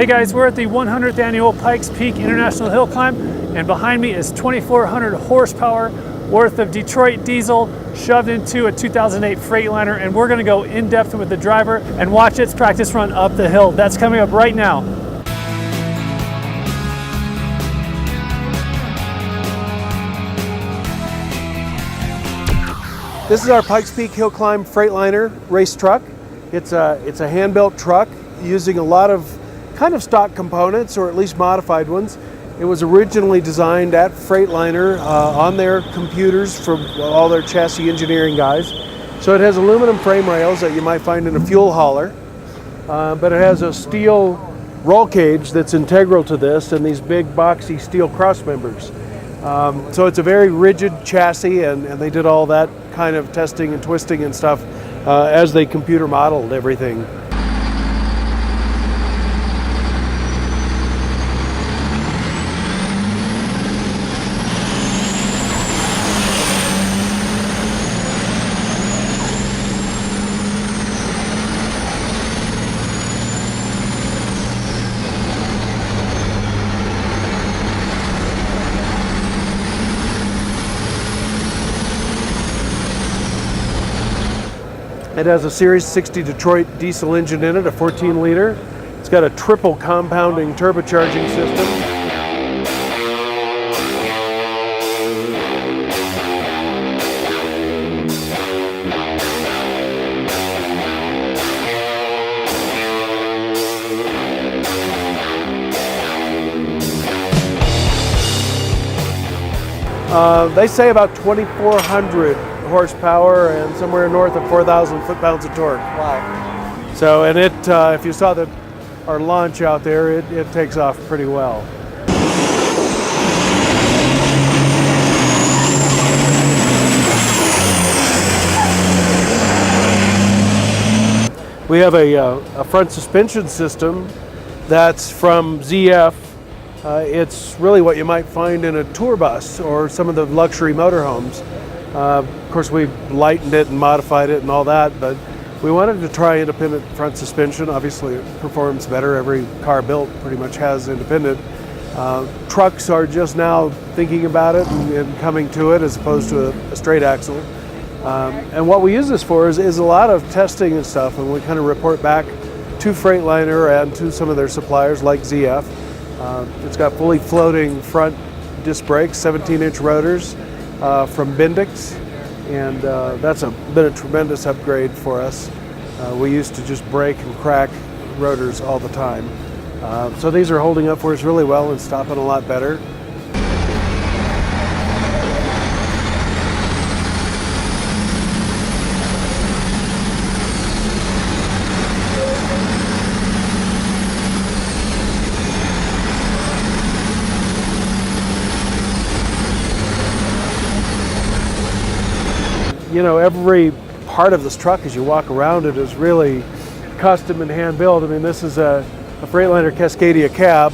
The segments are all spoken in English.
Hey guys, we're at the 100th annual Pikes Peak International Hill Climb, and behind me is 2,400 horsepower worth of Detroit diesel shoved into a 2008 Freightliner, and we're gonna go in depth with the driver and watch its practice run up the hill. That's coming up right now. This is our Pikes Peak Hill Climb Freightliner race truck. It's a hand-built truck using a lot of kind of stock components, or at least modified ones. It was originally designed at Freightliner on their computers for all their chassis engineering guys. So it has aluminum frame rails that you might find in a fuel hauler, but it has a steel roll cage that's integral to this, and these big boxy steel cross members. So it's a very rigid chassis, and they did all that kind of testing and twisting and stuff as they computer modeled everything. It has a Series 60 Detroit diesel engine in it, a 14 liter. It's got a triple compounding turbocharging system. They say about 2,400 horsepower and somewhere north of 4,000 foot-pounds of torque. Wow. So, and it, if you saw our launch out there, it takes off pretty well. We have a front suspension system that's from ZF. It's really what you might find in a tour bus or some of the luxury motorhomes. Of course, we've lightened it and modified it and all that, but we wanted to try independent front suspension. Obviously, it performs better. Every car built pretty much has independent. Trucks are just now thinking about it and coming to it as opposed to a straight axle. And what we use this for is a lot of testing and stuff, and we kind of report back to Freightliner and to some of their suppliers like ZF. It's got fully floating front disc brakes, 17-inch rotors from Bendix, and that's been a tremendous upgrade for us. We used to just break and crack rotors all the time. So these are holding up for us really well and stopping a lot better. You know, every part of this truck as you walk around it is really custom and hand built. I mean, this is a Freightliner Cascadia cab,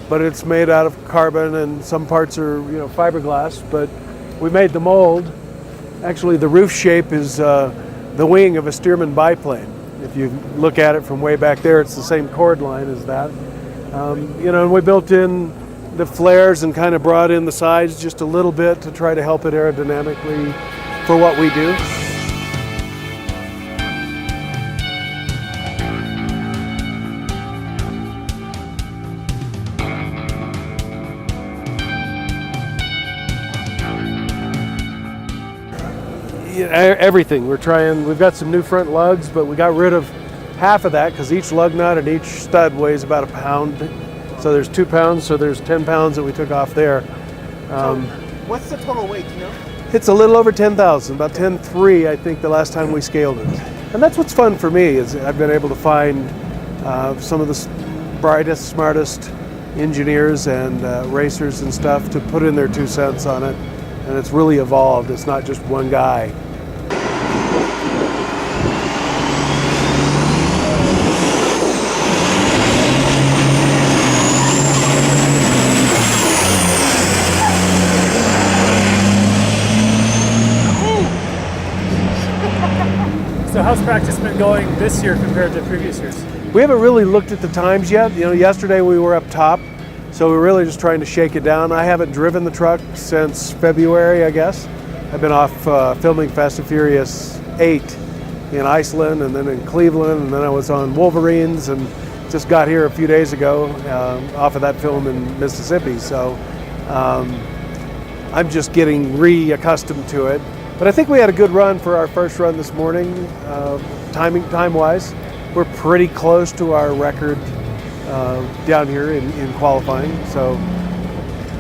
but it's made out of carbon, and some parts are, you know, fiberglass, but we made the mold. Actually, the roof shape is the wing of a Stearman biplane. If you look at it from way back there, it's the same chord line as that. You know, and we built in the flares and kind of brought in the sides just a little bit to try to help it aerodynamically for what we do. Everything we're trying. We've got some new front lugs, but we got rid of half of that because each lug nut and each stud weighs about a pound. So there's 2 pounds, so there's 10 pounds that we took off there. So what's the total weight, you know? It's a little over 10,000, about 10.3, I think, the last time we scaled it. And that's what's fun for me, is I've been able to find some of the brightest, smartest engineers and racers and stuff to put in their 2 cents on it. And it's really evolved. It's not just one guy. So how's practice been going this year compared to previous years? We haven't really looked at the times yet. You know, yesterday we were up top, so we're really just trying to shake it down. I haven't driven the truck since February, I guess. I've been off filming Fast and Furious 8 in Iceland and then in Cleveland, and then I was on Wolverines and just got here a few days ago off of that film in Mississippi. So I'm just getting reaccustomed to it. But I think we had a good run for our first run this morning, time-wise. We're pretty close to our record down here in qualifying. So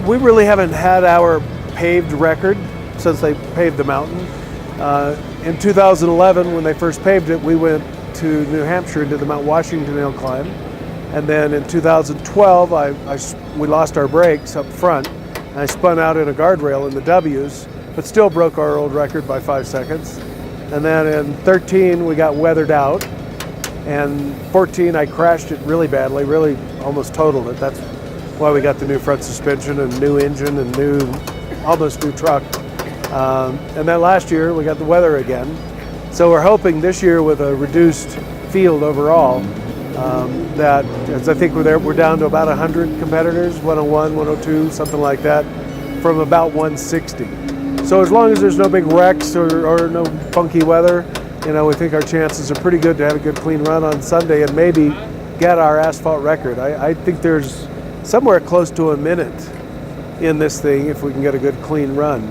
we really haven't had our paved record since they paved the mountain. In 2011, when they first paved it, we went to New Hampshire and did the Mount Washington Hill Climb. And then in 2012, we lost our brakes up front. And I spun out in a guardrail in the W's, but still broke our old record by 5 seconds. And then in 13, we got weathered out. And 14, I crashed it really badly, really almost totaled it. That's why we got the new front suspension and new engine and almost new truck. And then last year, we got the weather again. So we're hoping this year with a reduced field overall, that, as I think we're down to about 100 competitors, 101, 102, something like that, from about 160. So as long as there's no big wrecks or no funky weather, you know, we think our chances are pretty good to have a good clean run on Sunday and maybe get our asphalt record. I think there's somewhere close to a minute in this thing if we can get a good clean run.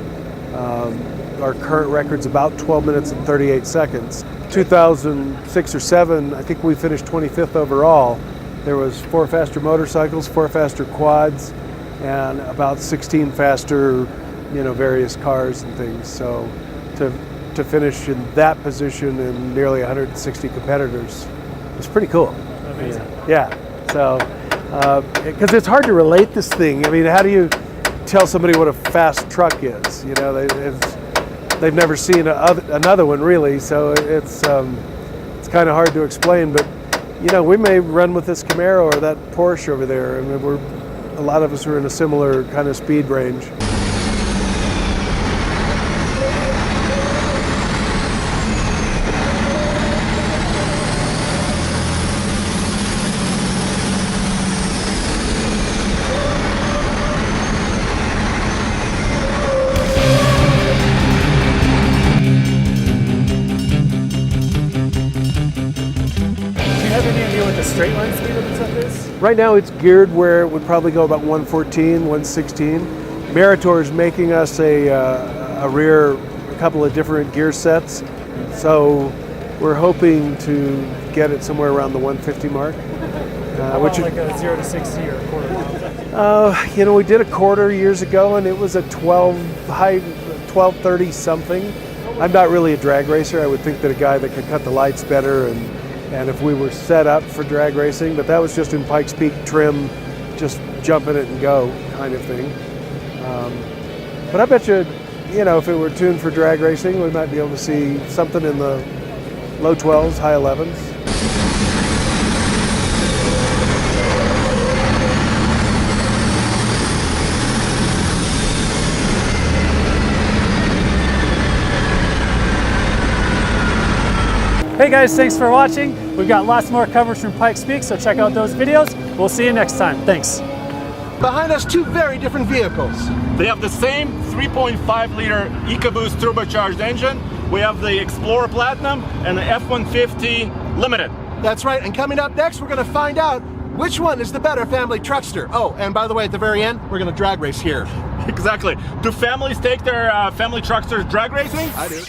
Our current record's about 12 minutes and 38 seconds. 2006 or 7, I think we finished 25th overall. There was 4 faster motorcycles, 4 faster quads, and about 16 faster, you know, various cars and things. So to finish in that position in nearly 160 competitors is pretty cool. Amazing. Yeah. So, because it's hard to relate this thing. I mean, how do you tell somebody what a fast truck is? You know, they've never seen another one really, so it's kind of hard to explain. But you know, we may run with this Camaro or that Porsche over there. I mean, a lot of us are in a similar kind of speed range. Straight line speed of the truck is? Right now it's geared where it would probably go about 114, 116. Meritor is making us a couple of different gear sets. So we're hoping to get it somewhere around the 150 mark. Which is like a 0 to 60 or a quarter mile? You know, we did a quarter years ago and it was a 1230 something. I'm not really a drag racer. I would think that a guy that could cut the lights better and if we were set up for drag racing, but that was just in Pikes Peak trim, just jump in it and go kind of thing. But I bet you know, if it were tuned for drag racing, we might be able to see something in the low 12s, high 11s. Hey guys, thanks for watching. We've got lots more coverage from Pikes Peak, so check out those videos. We'll see you next time. Thanks. Behind us, 2 very different vehicles. They have the same 3.5 liter EcoBoost turbocharged engine. We have the Explorer Platinum and the F-150 Limited. That's right, and coming up next, we're going to find out which one is the better family truckster. Oh, and by the way, at the very end, we're going to drag race here. Exactly. Do families take their family trucksters drag racing? I do.